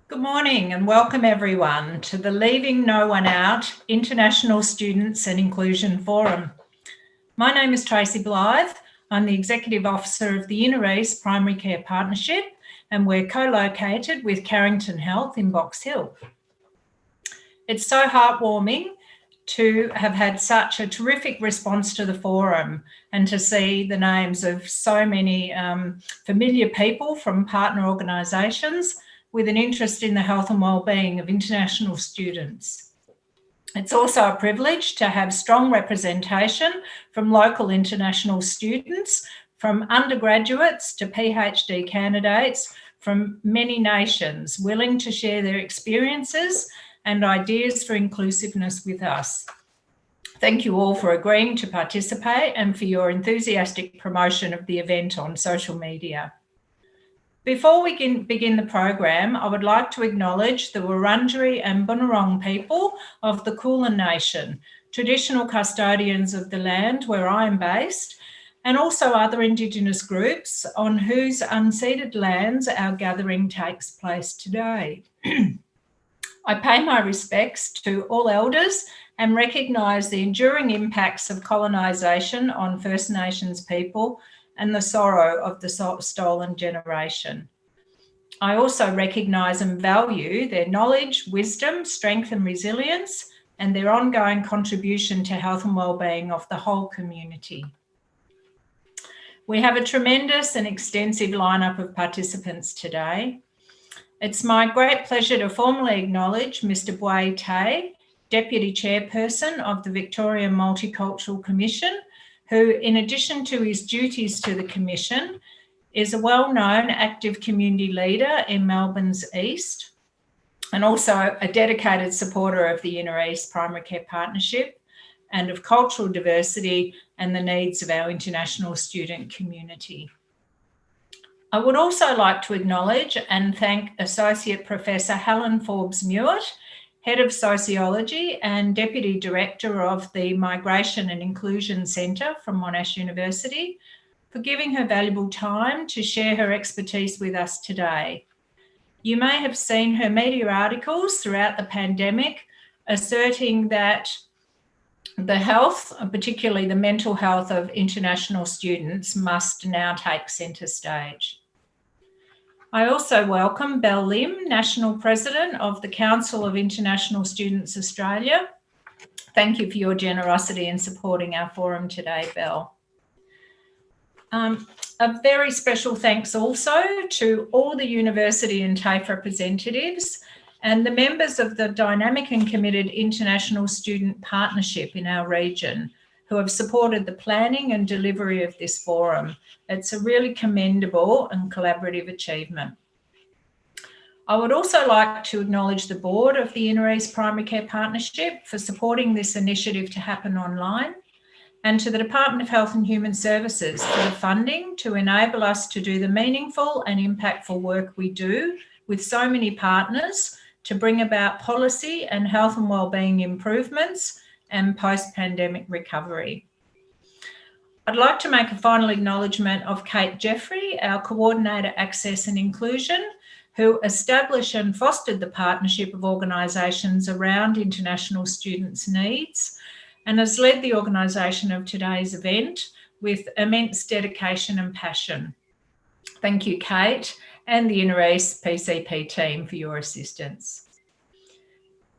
Good morning and welcome everyone to the Leaving No One Out International Students and Inclusion Forum. My name is Tracey Blythe. I'm the Executive Officer of the Inner East Primary Care Partnership, and we're co-located with Carrington Health in Box Hill. It's so heartwarming to have had such a terrific response to the forum and to see the names of so many familiar people from partner organisations with an interest in the health and wellbeing of international students. It's also a privilege to have strong representation from local international students, from undergraduates to PhD candidates from many nations, willing to share their experiences and ideas for inclusiveness with us. Thank you all for agreeing to participate and for your enthusiastic promotion of the event on social media. Before we begin the program, I would like to acknowledge the Wurundjeri and Bunurong people of the Kulin Nation, traditional custodians of the land where I am based, and also other Indigenous groups on whose unceded lands our gathering takes place today. I pay my respects to all elders and recognise the enduring impacts of colonisation on First Nations people and the sorrow of the stolen generation. I also recognise and value their knowledge, wisdom, strength and resilience, and their ongoing contribution to health and wellbeing of the whole community. We have a tremendous and extensive lineup of participants today. It's my great pleasure to formally acknowledge Mr. Bue Tay, Deputy Chairperson of the Victorian Multicultural Commission, who, in addition to his duties to the Commission, is a well-known active community leader in Melbourne's East and also a dedicated supporter of the Inner East Primary Care Partnership and of cultural diversity and the needs of our international student community. I would also like to acknowledge and thank Associate Professor Helen Forbes-Mewett, Head of Sociology and Deputy Director of the Migration and Inclusion Centre from Monash University, for giving her valuable time to share her expertise with us today. You may have seen her media articles throughout the pandemic asserting that the health, particularly the mental health of international students, must now take centre stage. I also welcome Belle, National President of the Council of International Students Australia. Thank you for your generosity in supporting our forum today, Belle. A very special thanks also to all the university and TAFE representatives and the members of the dynamic and committed International Student Partnership in our region who have supported the planning and delivery of this forum. It's a really commendable and collaborative achievement. I would also like to acknowledge the board of the Inner East Primary Care Partnership for supporting this initiative to happen online, and to the Department of Health and Human Services for the funding to enable us to do the meaningful and impactful work we do with so many partners to bring about policy and health and wellbeing improvements and post-pandemic recovery. I'd like to make a final acknowledgement of Kate Jeffrey, our Coordinator Access and Inclusion, who established and fostered the partnership of organisations around international students' needs and has led the organisation of today's event with immense dedication and passion. Thank you, Kate, and the Inner East PCP team for your assistance.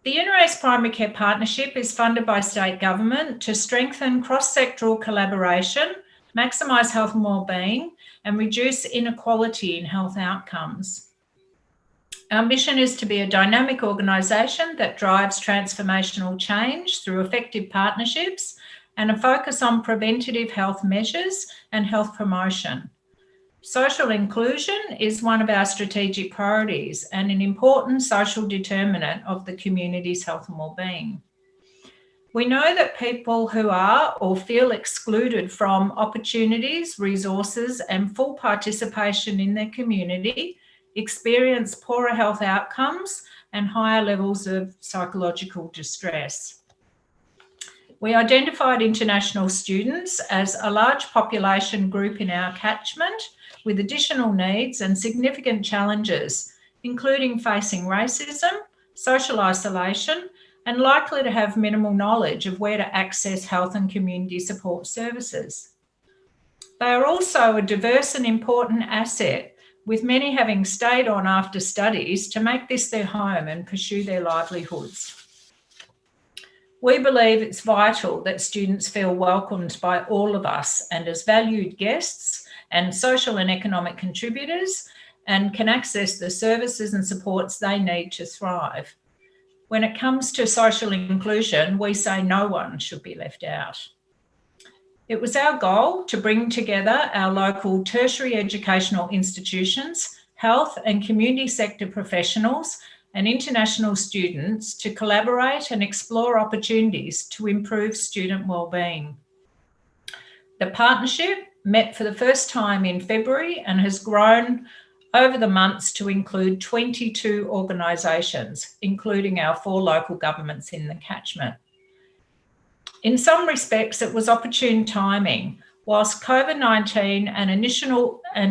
The Inner East Primary Care Partnership is funded by state government to strengthen cross-sectoral collaboration, maximise health and wellbeing, and reduce inequality in health outcomes. Our mission is to be a dynamic organisation that drives transformational change through effective partnerships and a focus on preventative health measures and health promotion. Social inclusion is one of our strategic priorities and an important social determinant of the community's health and wellbeing. We know that people who are or feel excluded from opportunities, resources and full participation in their community experience poorer health outcomes and higher levels of psychological distress. We identified international students as a large population group in our catchment with additional needs and significant challenges including facing racism, social isolation, and likely to have minimal knowledge of where to access health and community support services. They are also a diverse and important asset, with many having stayed on after studies to make this their home and pursue their livelihoods. We believe it's vital that students feel welcomed by all of us and as valued guests and social and economic contributors, and can access the services and supports they need to thrive. When it comes to social inclusion, we say no one should be left out. It was our goal to bring together our local tertiary educational institutions, health and community sector professionals, and international students to collaborate and explore opportunities to improve student wellbeing. The partnership met for the first time in February and has grown over the months to include 22 organisations, including our 4 local governments in the catchment. In some respects, it was opportune timing. Whilst COVID-19 and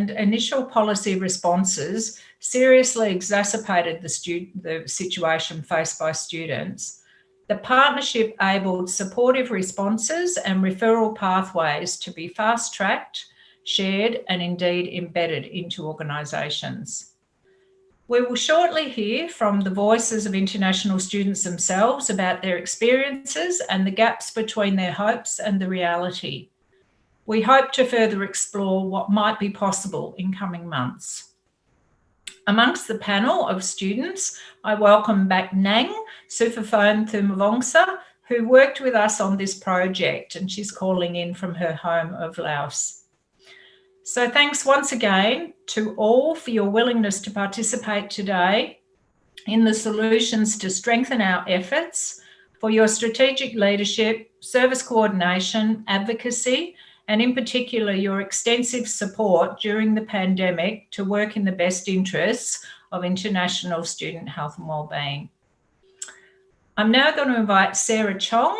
initial policy responses seriously exacerbated the situation faced by students, the partnership enabled supportive responses and referral pathways to be fast-tracked, shared, and indeed embedded into organisations. We will shortly hear from the voices of international students themselves about their experiences and the gaps between their hopes and the reality. We hope to further explore what might be possible in coming months. Amongst the panel of students, I welcome back Nang Suphafone Thumavongsa, who worked with us on this project, and she's calling in from her home of Laos. So thanks once again to all for your willingness to participate today in the solutions to strengthen our efforts, for your strategic leadership, service coordination, advocacy, and in particular your extensive support during the pandemic to work in the best interests of international student health and wellbeing. I'm now going to invite Sarah Chong,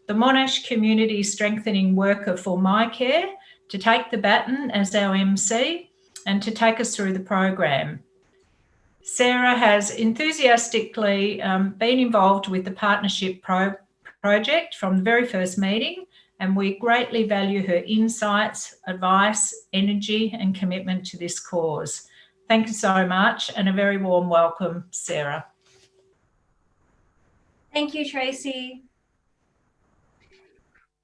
the Monash Community Strengthening Worker for MyCare, to take the baton as our MC and to take us through the program. Sarah has enthusiastically been involved with the partnership project from the very first meeting, and we greatly value her insights, advice, energy, and commitment to this cause. Thank you so much, and a very warm welcome, Sarah. Thank you, Tracey.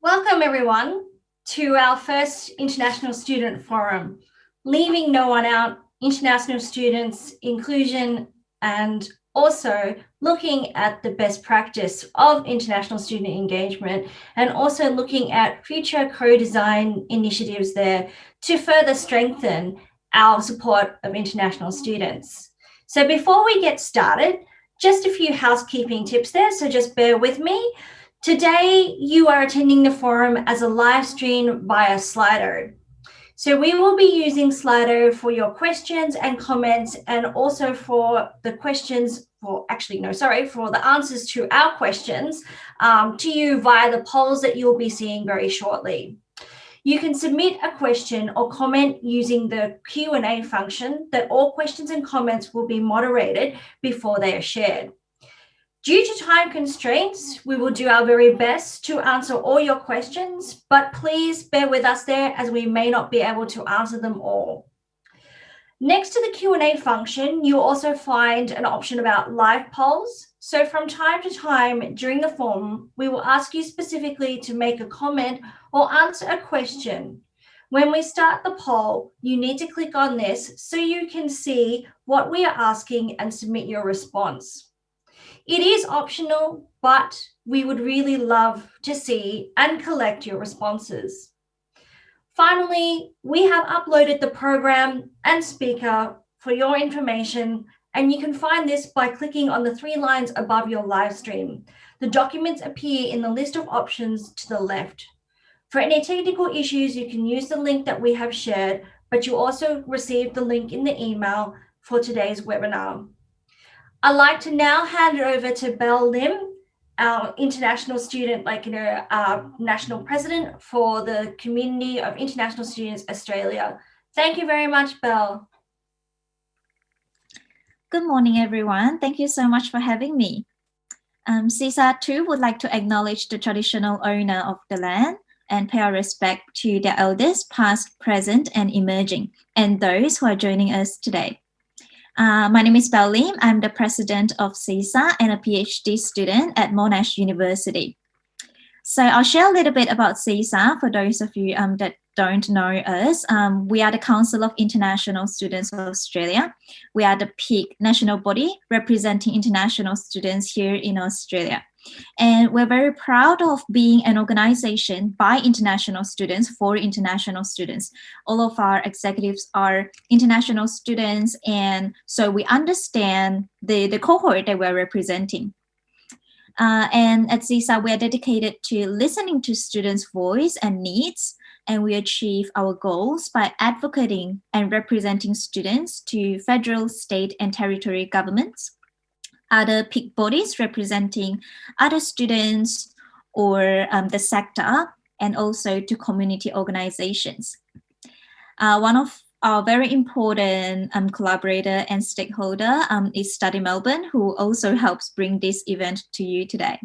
Welcome, everyone, to our first International Student Forum, Leaving No One Out, International Students, Inclusion, and also looking at the best practice of international student engagement, and also looking at future co-design initiatives there to further strengthen our support of international students. So before we get started, just a few housekeeping tips there, so just bear with me. Today, you are attending the forum as a live stream via Slido. So we will be using Slido for your questions and comments, and also for the questions for the answers to our questions to you via the polls that you'll be seeing very shortly. You can submit a question or comment using the Q&A function that all questions and comments will be moderated before they are shared. Due to time constraints, we will do our very best to answer all your questions, but please bear with us there as we may not be able to answer them all. Next to the Q&A function, you'll also find an option about live polls. So from time to time during the forum, we will ask you specifically to make a comment or answer a question. When we start the poll, you need to click on this so you can see what we are asking and submit your response. It is optional, but we would really love to see and collect your responses. Finally, we have uploaded the program and speaker for your information, and you can find this by clicking on the 3 lines above your live stream. The documents appear in the list of options to the left. For any technical issues, you can use the link that we have shared, but you also received the link in the email for today's webinar. I'd like to now hand it over to Belle Lim, our international student, national president for the Community of International Students Australia. Thank you very much, Belle. Good morning, everyone. Thank you so much for having me. CISA too would like to acknowledge the traditional owner of the land and pay our respect to their elders, past, present, and emerging, and those who are joining us today. My name is Belle. I'm the president of CISA and a PhD student at Monash University. So I'll share a little bit about CISA for those of you that don't know us. We are the Council of International Students of Australia. We are the peak national body representing international students here in Australia. And we're very proud of being an organization by international students for international students. All of our executives are international students, and so we understand the cohort that we're representing. And at CISA, we are dedicated to listening to students' voice and needs, and we achieve our goals by advocating and representing students to federal, state, and territory governments, other peak bodies representing other students or the sector, and also to community organizations. One of our very important collaborator and stakeholder is Study Melbourne, who also helps bring this event to you today.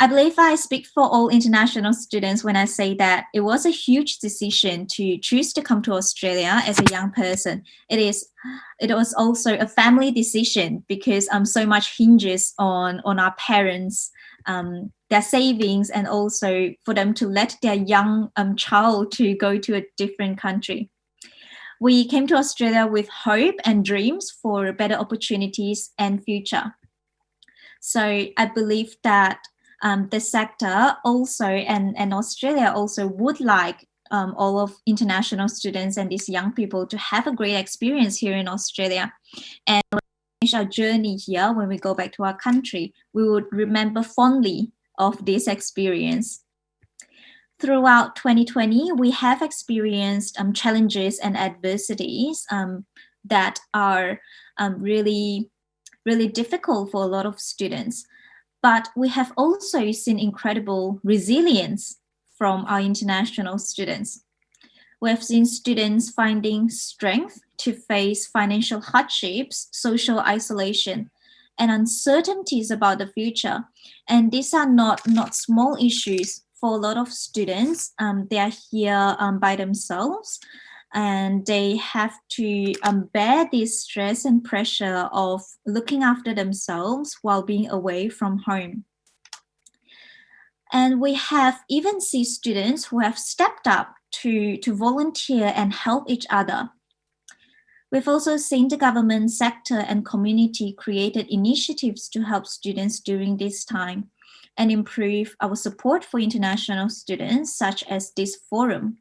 I believe I speak for all international students when I say that it was a huge decision to choose to come to Australia as a young person. It was also a family decision because so much hinges on our parents, their savings, and also for them to let their young child to go to a different country. We came to Australia with hope and dreams for better opportunities and future. So I believe that the sector also and Australia also would like all of international students and these young people to have a great experience here in Australia. And finish our journey here, when we go back to our country, we would remember fondly of this experience. Throughout 2020, we have experienced challenges and adversities that are really difficult for a lot of students. But we have also seen incredible resilience from our international students. We have seen students finding strength to face financial hardships, social isolation, and uncertainties about the future. And these are not small issues for a lot of students. They are here by themselves, and they have to bear this stress and pressure of looking after themselves while being away from home. And we have even seen students who have stepped up to volunteer and help each other. We've also seen the government sector and community created initiatives to help students during this time and improve our support for international students, such as this forum.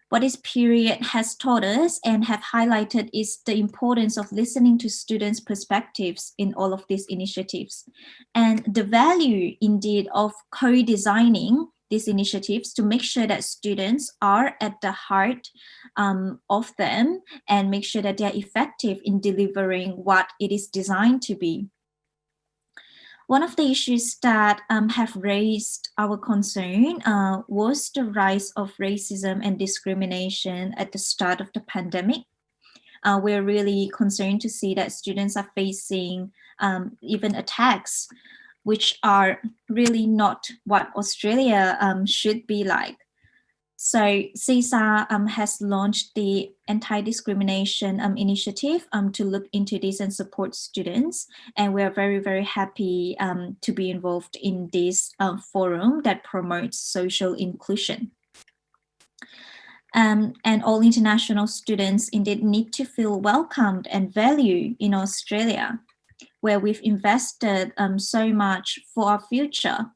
What this period has taught us and have highlighted is the importance of listening to students' perspectives in all of these initiatives, and the value indeed of co-designing these initiatives to make sure that students are at the heart of them and make sure that they're effective in delivering what it is designed to be. One of the issues that have raised our concern was the rise of racism and discrimination at the start of the pandemic. We're really concerned to see that students are facing even attacks, which are really not what Australia should be like. So CISA has launched the anti-discrimination initiative to look into this and support students. And we are very, very happy to be involved in this forum that promotes social inclusion. And all international students indeed need to feel welcomed and valued in Australia, where we've invested so much for our future.